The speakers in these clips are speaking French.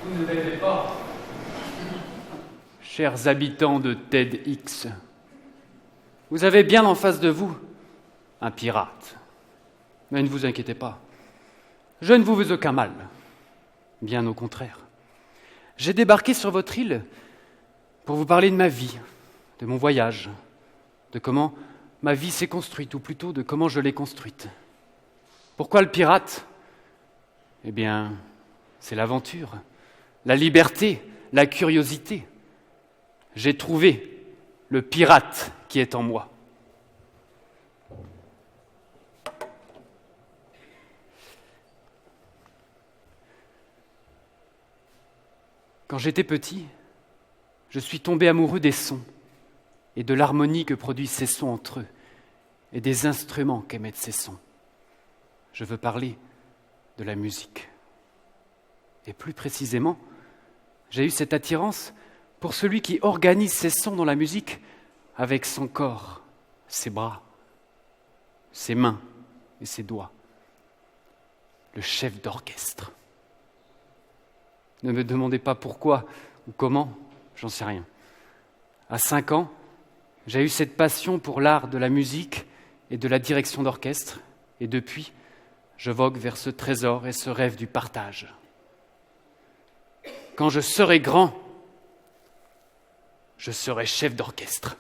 Vous ne rêvez pas. Chers habitants de TEDx, vous avez bien en face de vous un pirate. Mais ne vous inquiétez pas, je ne vous veux aucun mal. Bien au contraire. J'ai débarqué sur votre île pour vous parler de ma vie, de mon voyage, de comment ma vie s'est construite, ou plutôt de comment je l'ai construite. Pourquoi le pirate ? Eh bien, c'est l'aventure, la liberté, la curiosité. J'ai trouvé le pirate qui est en moi. Quand j'étais petit, je suis tombé amoureux des sons et de l'harmonie que produisent ces sons entre eux et des instruments qu'émettent ces sons. Je veux parler de la musique. Et plus précisément, j'ai eu cette attirance pour celui qui organise ces sons dans la musique avec son corps, ses bras, ses mains et ses doigts. Le chef d'orchestre. Ne me demandez pas pourquoi ou comment, j'en sais rien. À 5 ans, j'ai eu cette passion pour l'art de la musique et de la direction d'orchestre, et depuis, je vogue vers ce trésor et ce rêve du partage. Quand je serai grand, je serai chef d'orchestre.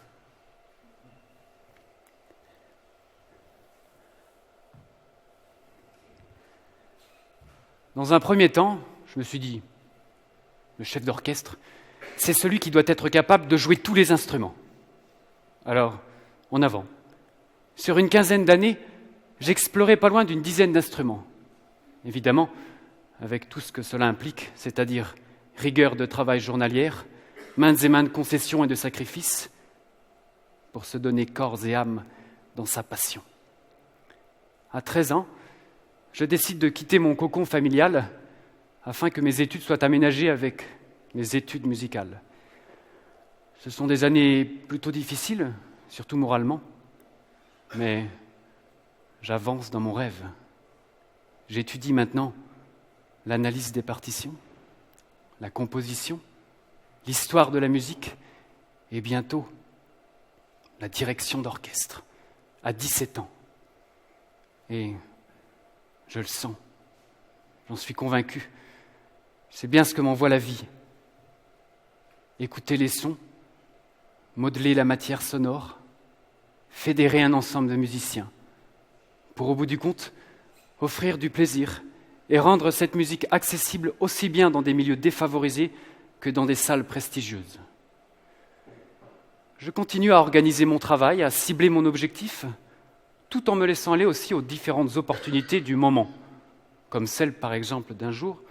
Dans un premier temps, je me suis dit, le chef d'orchestre, c'est celui qui doit être capable de jouer tous les instruments. Alors, en avant. Sur une quinzaine d'années, j'explorais pas loin d'une dizaine d'instruments. Évidemment, avec tout ce que cela implique, c'est-à-dire rigueur de travail journalière, maintes et maintes concessions et de sacrifices, pour se donner corps et âme dans sa passion. À 13 ans, je décide de quitter mon cocon familial afin que mes études soient aménagées avec mes études musicales. Ce sont des années plutôt difficiles, surtout moralement, mais j'avance dans mon rêve. J'étudie maintenant l'analyse des partitions, la composition, l'histoire de la musique et bientôt la direction d'orchestre, à 17 ans. Et je le sens, j'en suis convaincu. C'est bien ce que m'envoie la vie. Écouter les sons, modeler la matière sonore, fédérer un ensemble de musiciens, pour au bout du compte, offrir du plaisir et rendre cette musique accessible aussi bien dans des milieux défavorisés que dans des salles prestigieuses. Je continue à organiser mon travail, à cibler mon objectif, tout en me laissant aller aussi aux différentes opportunités du moment, comme celle par exemple d'un jour,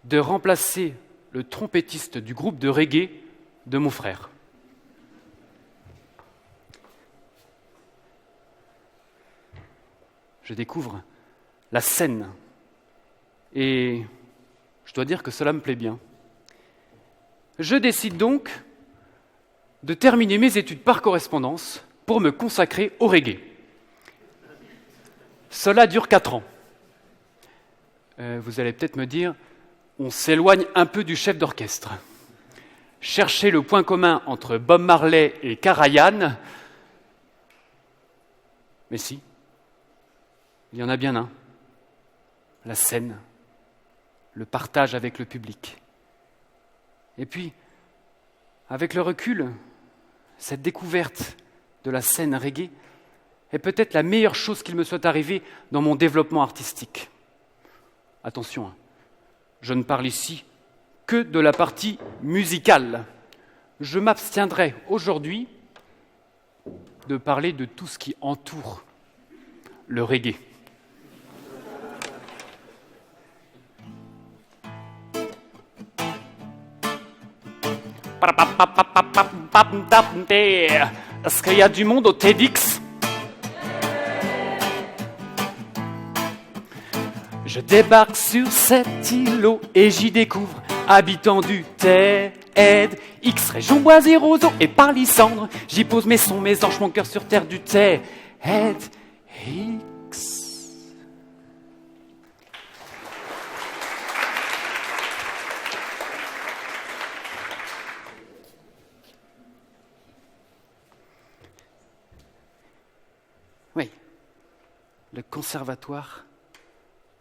de remplacer le trompettiste du groupe de reggae de mon frère. Je découvre la scène et je dois dire que cela me plaît bien. Je décide donc de terminer mes études par correspondance pour me consacrer au reggae. Cela dure 4 ans. Vous allez peut-être me dire, on s'éloigne un peu du chef d'orchestre. Chercher le point commun entre Bob Marley et Karajan, mais si, il y en a bien un. La scène, le partage avec le public. Et puis, avec le recul, cette découverte de la scène reggae est peut-être la meilleure chose qu'il me soit arrivée dans mon développement artistique. Attention, je ne parle ici que de la partie musicale. Je m'abstiendrai aujourd'hui de parler de tout ce qui entoure le reggae. Est-ce qu'il y a du monde au TEDx ? Je débarque sur cet îlot et j'y découvre habitants du TEDx, région Boisé, Roseau et Parlissandre. J'y pose mes sons, mes anges, mon cœur sur terre du TEDx. le Conservatoire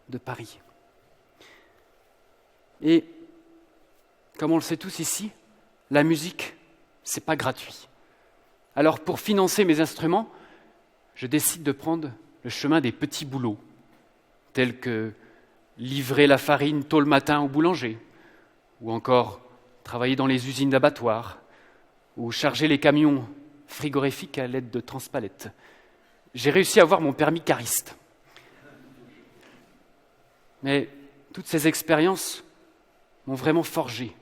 de Paris. Et, comme on le sait tous ici, la musique, c'est pas gratuit. Alors, pour financer mes instruments, je décide de prendre le chemin des petits boulots, tels que livrer la farine tôt le matin au boulanger, ou encore travailler dans les usines d'abattoirs, ou charger les camions frigorifiques à l'aide de transpalettes. J'ai réussi à avoir mon permis cariste. Mais toutes ces expériences m'ont vraiment forgé.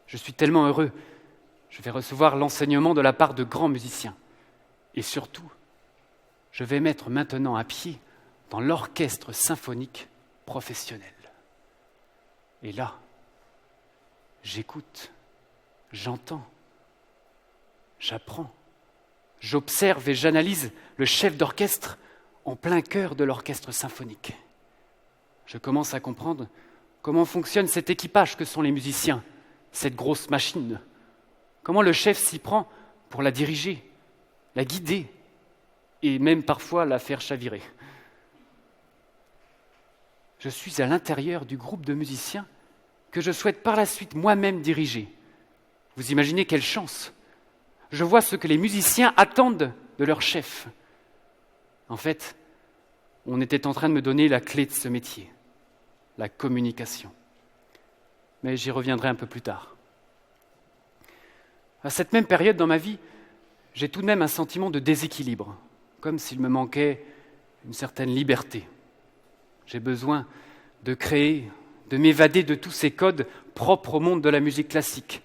Je suis tellement heureux. Je vais recevoir l'enseignement de la part de grands musiciens. Et surtout, je vais mettre maintenant un pied dans l'orchestre symphonique professionnel. Et là, j'écoute, j'entends, j'apprends, j'observe et j'analyse le chef d'orchestre en plein cœur de l'orchestre symphonique. Je commence à comprendre comment fonctionne cet équipage que sont les musiciens, cette grosse machine. Comment le chef s'y prend pour la diriger, la guider et même parfois la faire chavirer. Je suis à l'intérieur du groupe de musiciens que je souhaite par la suite moi-même diriger. Vous imaginez quelle chance! Je vois ce que les musiciens attendent de leur chef. En fait, on était en train de me donner la clé de ce métier, la communication. Mais j'y reviendrai un peu plus tard. À cette même période dans ma vie, j'ai tout de même un sentiment de déséquilibre, comme s'il me manquait une certaine liberté. J'ai besoin de créer, de m'évader de tous ces codes propres au monde de la musique classique,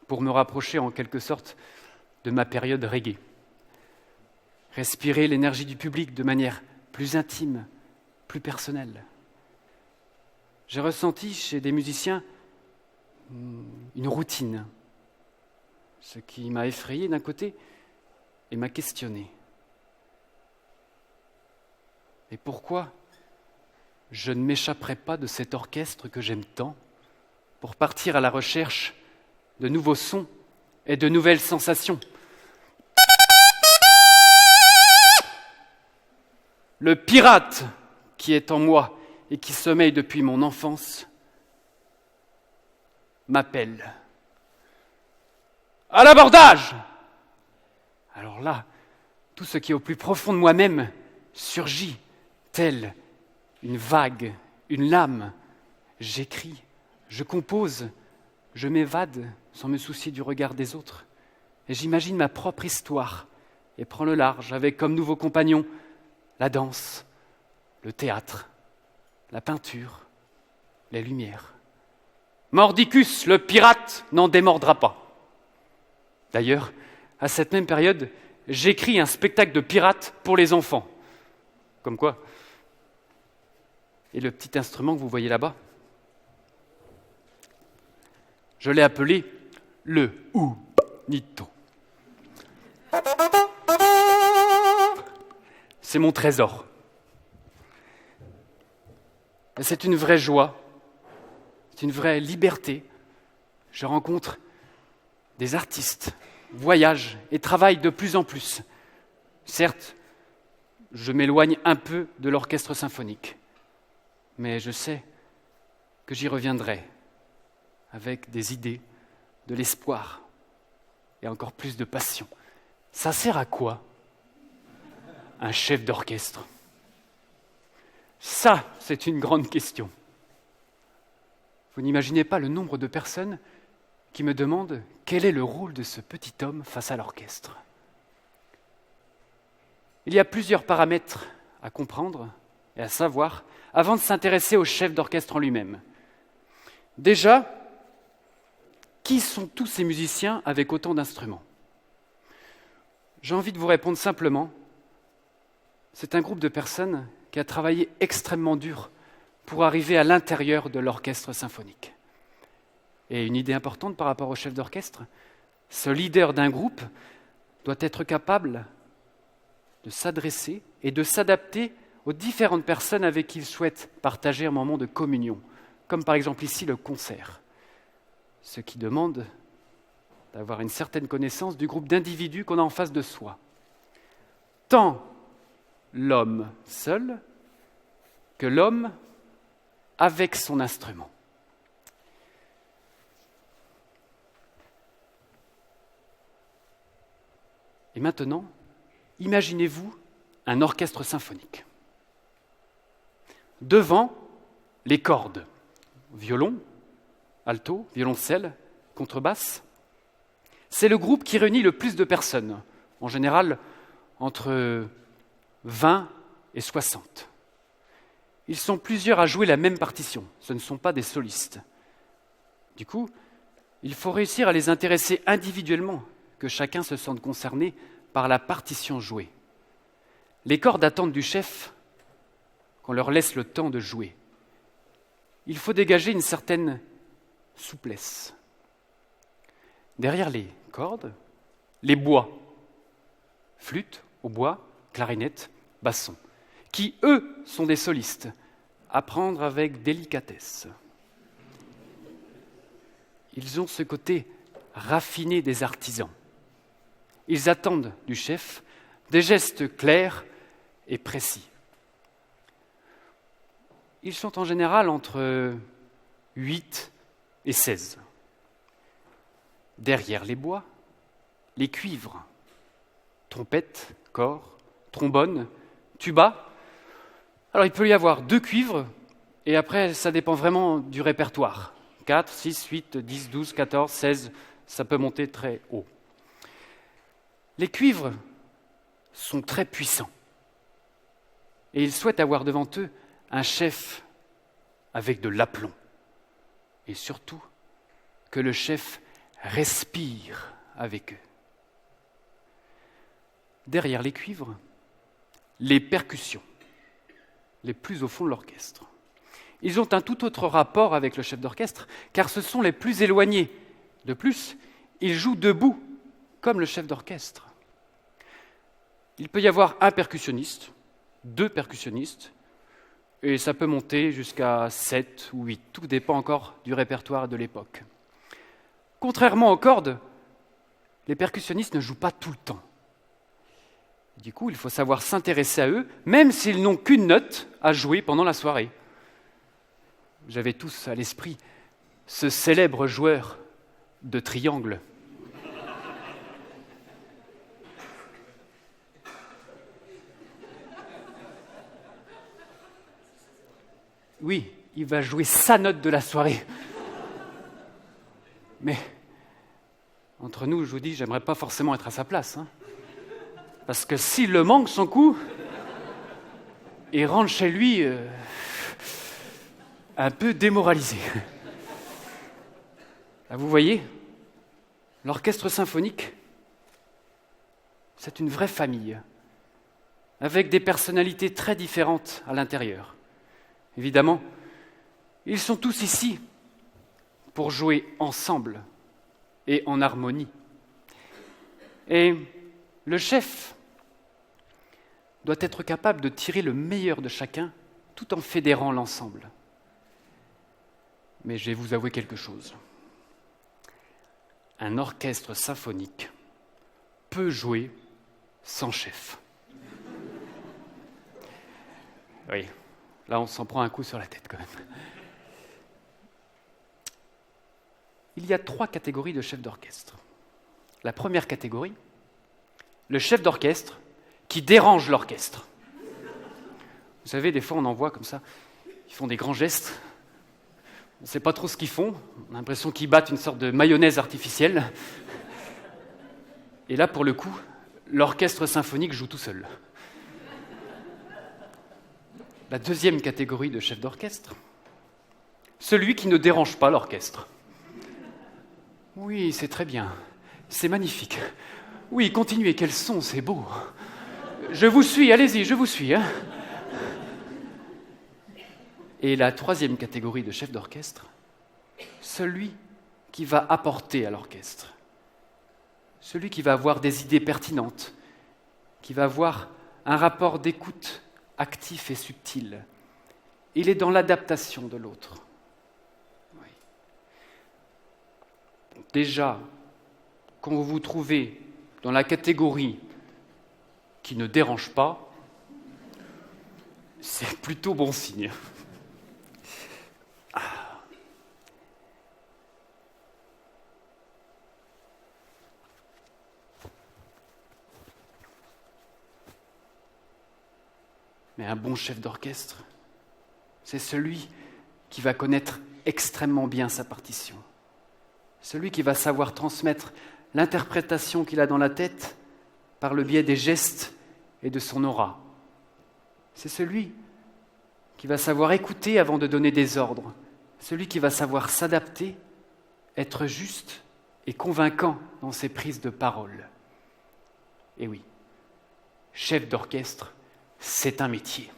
pour me rapprocher en quelque sorte de ma période reggae. Respirer l'énergie du public de manière plus intime, plus personnelle. J'ai ressenti chez des musiciens une routine, ce qui m'a effrayé d'un côté et m'a questionné. Et pourquoi je ne m'échapperai pas de cet orchestre que j'aime tant pour partir à la recherche de nouveaux sons et de nouvelles sensations? Le pirate qui est en moi et qui sommeille depuis mon enfance m'appelle. À l'abordage! Alors là, tout ce qui est au plus profond de moi-même surgit, tel une vague, une lame. J'écris, je compose, je m'évade sans me soucier du regard des autres. Et j'imagine ma propre histoire et prends le large avec comme nouveaux compagnons la danse, le théâtre, la peinture, les lumières. Mordicus, le pirate, n'en démordra pas. D'ailleurs, à cette même période, j'écris un spectacle de pirates pour les enfants. Comme quoi. Et le petit instrument que vous voyez là-bas, je l'ai appelé le ounito. C'est mon trésor. Et c'est une vraie joie, c'est une vraie liberté. Je rencontre des artistes, voyage et travaille de plus en plus. Certes, je m'éloigne un peu de l'orchestre symphonique, mais je sais que j'y reviendrai avec des idées, de l'espoir et encore plus de passion. Ça sert à quoi, un chef d'orchestre? Ça, c'est une grande question. Vous n'imaginez pas le nombre de personnes qui me demandent quel est le rôle de ce petit homme face à l'orchestre. Il y a plusieurs paramètres à comprendre et à savoir avant de s'intéresser au chef d'orchestre en lui-même. Déjà, qui sont tous ces musiciens avec autant d'instruments? J'ai envie de vous répondre simplement, c'est un groupe de personnes qui a travaillé extrêmement dur pour arriver à l'intérieur de l'orchestre symphonique. Et une idée importante par rapport au chef d'orchestre, ce leader d'un groupe doit être capable de s'adresser et de s'adapter aux différentes personnes avec qui il souhaite partager un moment de communion, comme par exemple ici le concert, ce qui demande d'avoir une certaine connaissance du groupe d'individus qu'on a en face de soi. Tant l'homme seul que l'homme avec son instrument. Et maintenant, imaginez-vous un orchestre symphonique. Devant, les cordes, violon, alto, violoncelle, contrebasse. C'est le groupe qui réunit le plus de personnes, en général entre 20 et 60. Ils sont plusieurs à jouer la même partition, ce ne sont pas des solistes. Du coup, il faut réussir à les intéresser individuellement, que chacun se sente concerné par la partition jouée. Les cordes attendent du chef qu'on leur laisse le temps de jouer. Il faut dégager une certaine souplesse. Derrière les cordes, les bois, flûte, hautbois, clarinette, basson, qui, eux, sont des solistes, à prendre avec délicatesse. Ils ont ce côté raffiné des artisans. Ils attendent du chef des gestes clairs et précis. Ils sont en général entre 8 et 16. Derrière les bois, les cuivres, trompette, cor, trombone, tuba. Alors il peut y avoir 2 cuivres, et après ça dépend vraiment du répertoire. 4, 6, 8, 10, 12, 14, 16, ça peut monter très haut. Les cuivres sont très puissants, et ils souhaitent avoir devant eux un chef avec de l'aplomb, et surtout que le chef respire avec eux. Derrière les cuivres, les percussions, les plus au fond de l'orchestre. Ils ont un tout autre rapport avec le chef d'orchestre, car ce sont les plus éloignés. De plus, ils jouent debout, comme le chef d'orchestre. Il peut y avoir un percussionniste, 2 percussionnistes, et ça peut monter jusqu'à 7 ou 8. Tout dépend encore du répertoire de l'époque. Contrairement aux cordes, les percussionnistes ne jouent pas tout le temps. Du coup, il faut savoir s'intéresser à eux, même s'ils n'ont qu'une note à jouer pendant la soirée. Vous avez tous à l'esprit ce célèbre joueur de triangle. Oui, il va jouer sa note de la soirée. Mais, entre nous, je vous dis, j'aimerais pas forcément être à sa place. Parce que s'il le manque, son coup, il rentre chez lui un peu démoralisé. Là, vous voyez, l'orchestre symphonique, c'est une vraie famille, avec des personnalités très différentes à l'intérieur. Évidemment, ils sont tous ici pour jouer ensemble et en harmonie. Et le chef doit être capable de tirer le meilleur de chacun tout en fédérant l'ensemble. Mais je vais vous avouer quelque chose. Un orchestre symphonique peut jouer sans chef. Oui, là on s'en prend un coup sur la tête quand même. Il y a 3 catégories de chefs d'orchestre. La première catégorie, le chef d'orchestre qui dérange l'orchestre. Vous savez, des fois on en voit comme ça, ils font des grands gestes, on ne sait pas trop ce qu'ils font, on a l'impression qu'ils battent une sorte de mayonnaise artificielle. Et là, pour le coup, l'orchestre symphonique joue tout seul. La deuxième catégorie de chef d'orchestre, celui qui ne dérange pas l'orchestre. Oui, c'est très bien, c'est magnifique. Oui, continuez, quel son, c'est beau. Je vous suis, allez-y, je vous suis. Et la troisième catégorie de chef d'orchestre, celui qui va apporter à l'orchestre, celui qui va avoir des idées pertinentes, qui va avoir un rapport d'écoute actif et subtil. Il est dans l'adaptation de l'autre. Oui. Déjà, quand vous vous trouvez dans la catégorie qui ne dérange pas, c'est plutôt bon signe. Mais un bon chef d'orchestre, c'est celui qui va connaître extrêmement bien sa partition. Celui qui va savoir transmettre l'interprétation qu'il a dans la tête par le biais des gestes et de son aura. C'est celui qui va savoir écouter avant de donner des ordres, celui qui va savoir s'adapter, être juste et convaincant dans ses prises de parole. Et oui, chef d'orchestre, c'est un métier.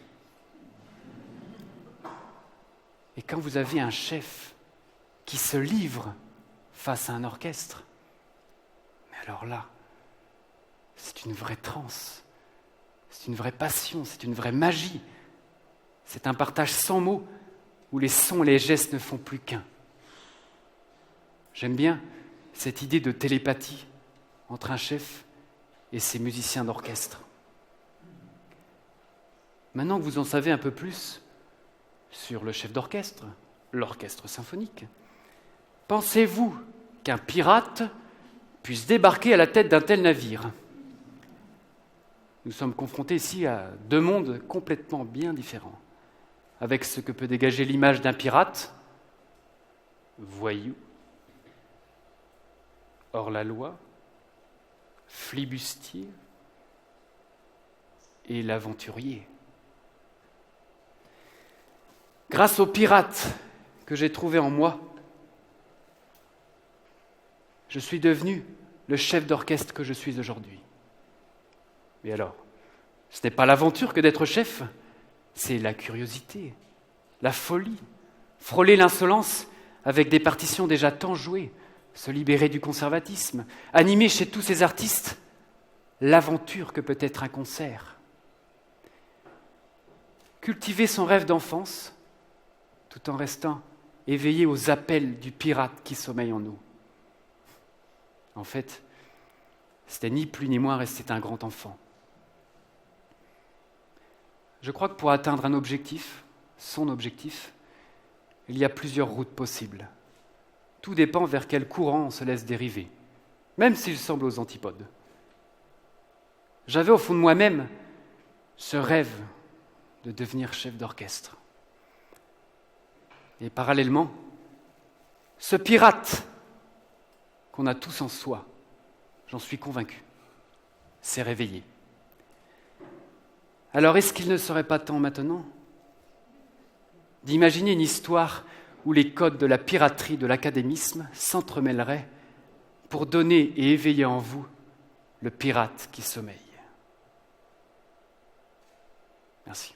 Et quand vous avez un chef qui se livre face à un orchestre, mais alors là, c'est une vraie transe, c'est une vraie passion, c'est une vraie magie. C'est un partage sans mots où les sons et les gestes ne font plus qu'un. J'aime bien cette idée de télépathie entre un chef et ses musiciens d'orchestre. Maintenant que vous en savez un peu plus sur le chef d'orchestre, l'orchestre symphonique, pensez-vous qu'un pirate puisse débarquer à la tête d'un tel navire ? Nous sommes confrontés ici à deux mondes complètement bien différents, avec ce que peut dégager l'image d'un pirate, voyou, hors-la-loi, flibustier, et l'aventurier. Grâce au pirate que j'ai trouvé en moi, je suis devenu le chef d'orchestre que je suis aujourd'hui. Mais alors, ce n'est pas l'aventure que d'être chef, c'est la curiosité, la folie, frôler l'insolence avec des partitions déjà tant jouées, se libérer du conservatisme, animer chez tous ces artistes l'aventure que peut être un concert. Cultiver son rêve d'enfance tout en restant éveillé aux appels du pirate qui sommeille en nous. En fait, c'était ni plus ni moins rester un grand enfant. Je crois que pour atteindre un objectif, son objectif, il y a plusieurs routes possibles. Tout dépend vers quel courant on se laisse dériver, même s'il semble aux antipodes. J'avais au fond de moi-même ce rêve de devenir chef d'orchestre. Et parallèlement, ce pirate qu'on a tous en soi, j'en suis convaincu, s'est réveillé. Alors est-ce qu'il ne serait pas temps maintenant d'imaginer une histoire où les codes de la piraterie, de l'académisme s'entremêleraient pour donner et éveiller en vous le pirate qui sommeille? Merci.